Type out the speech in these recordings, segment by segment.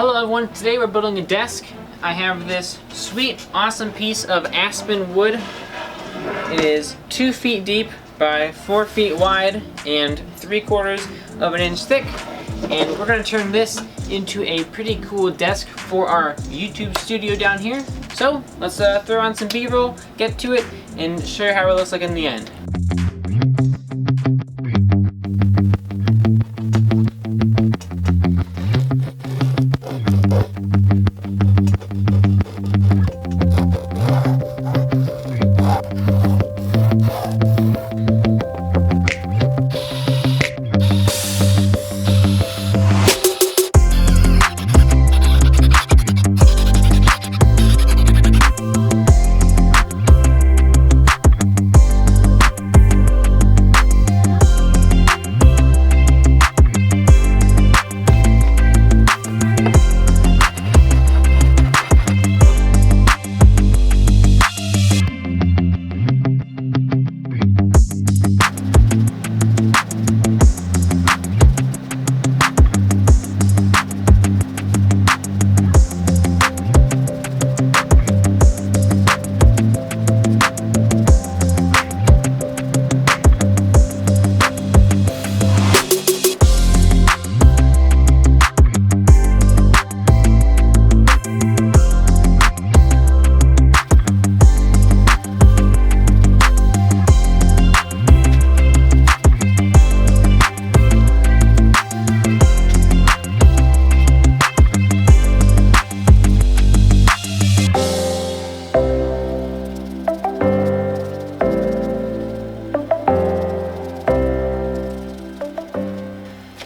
Hello everyone, today we're building a desk. I have this sweet, awesome piece of aspen wood. It is 2 feet deep by 4 feet wide and 3/4 of an inch thick. And we're gonna turn this into a pretty cool desk for our YouTube studio down here. So let's throw on some B-roll, get to it, and show you how it looks like in the end.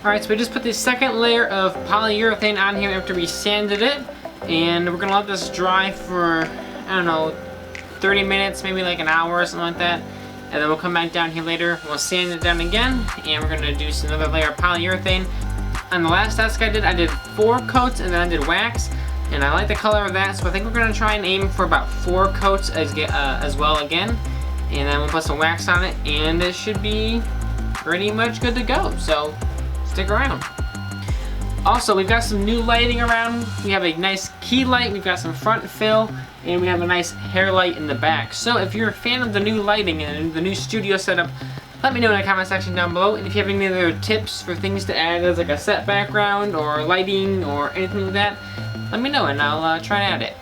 Alright, so we just put the second layer of polyurethane on here after we sanded it, and we're gonna let this dry for, I don't know, 30 minutes, maybe like an hour or something like that, and then we'll come back down here later, we'll sand it down again, and we're gonna do another layer of polyurethane. On the last desk I did 4 coats and then I did wax, and I like the color of that, so I think we're gonna try and aim for about 4 coats as well again, and then we'll put some wax on it, and it should be pretty much good to go. So stick around. Also, we've got some new lighting around. We have a nice key light, we've got some front fill, and we have a nice hair light in the back. So if you're a fan of the new lighting and the new studio setup, let me know in the comment section down below. And if you have any other tips for things to add as like a set background or lighting or anything like that, let me know and I'll try to add it.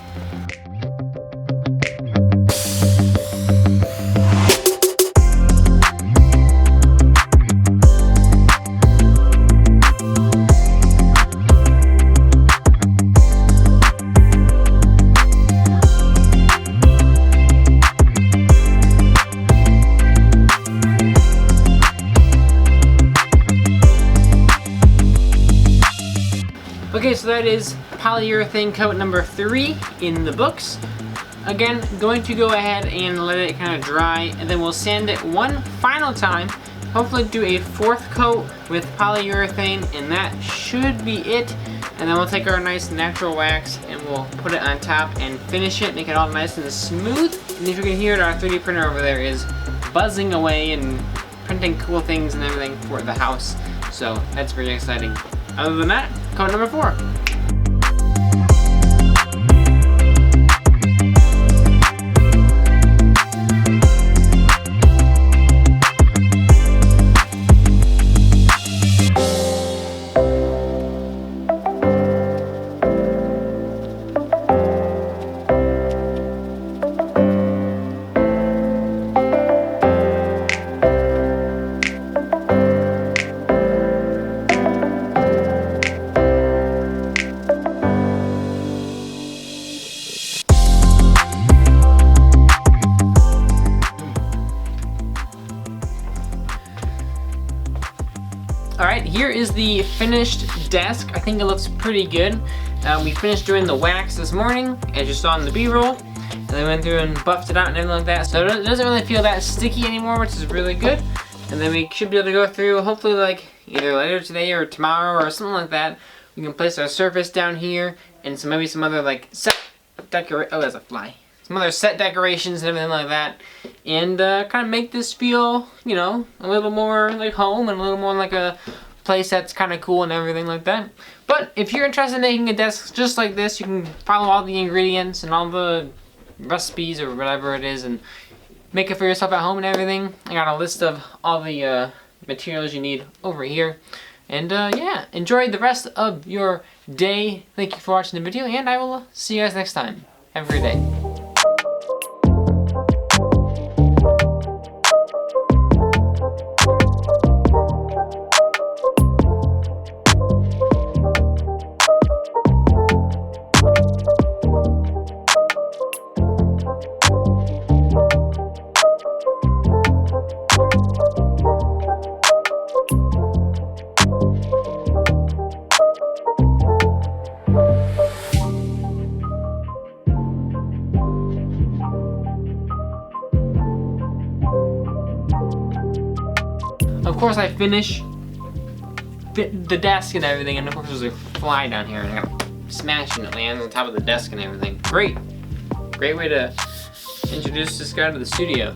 Okay, so that is polyurethane coat number 3 in the books. Again, going to go ahead and let it kind of dry, and then we'll sand it one final time. Hopefully do a 4th coat with polyurethane, and that should be it. And then we'll take our nice natural wax and we'll put it on top and finish it, make it all nice and smooth. And if you can hear it, our 3D printer over there is buzzing away and printing cool things and everything for the house. So that's very exciting. Other than that, coat number 4. Alright, here is the finished desk. I think it looks pretty good. We finished doing the wax this morning, as you saw in the B-roll. And then went through and buffed it out and everything like that. So it doesn't really feel that sticky anymore, which is really good. And then we should be able to go through, hopefully like either later today or tomorrow or something like that. We can place our surface down here and maybe some other like set oh, there's a fly. Some other set decorations and everything like that. And kind of make this feel, you know, a little more like home and a little more like a playset's kind of cool and everything like that. But if you're interested in making a desk just like this, you can follow all the ingredients and all the recipes or whatever it is and make it for yourself at home and everything. I got a list of all the materials you need over here. And yeah, enjoy the rest of your day. Thank you for watching the video, and I will see you guys next time. Have a great day. Of course, I finish the desk and everything, and of course there's a fly down here, and I gotta smash it and it lands on top of the desk and everything. Great way to introduce this guy to the studio.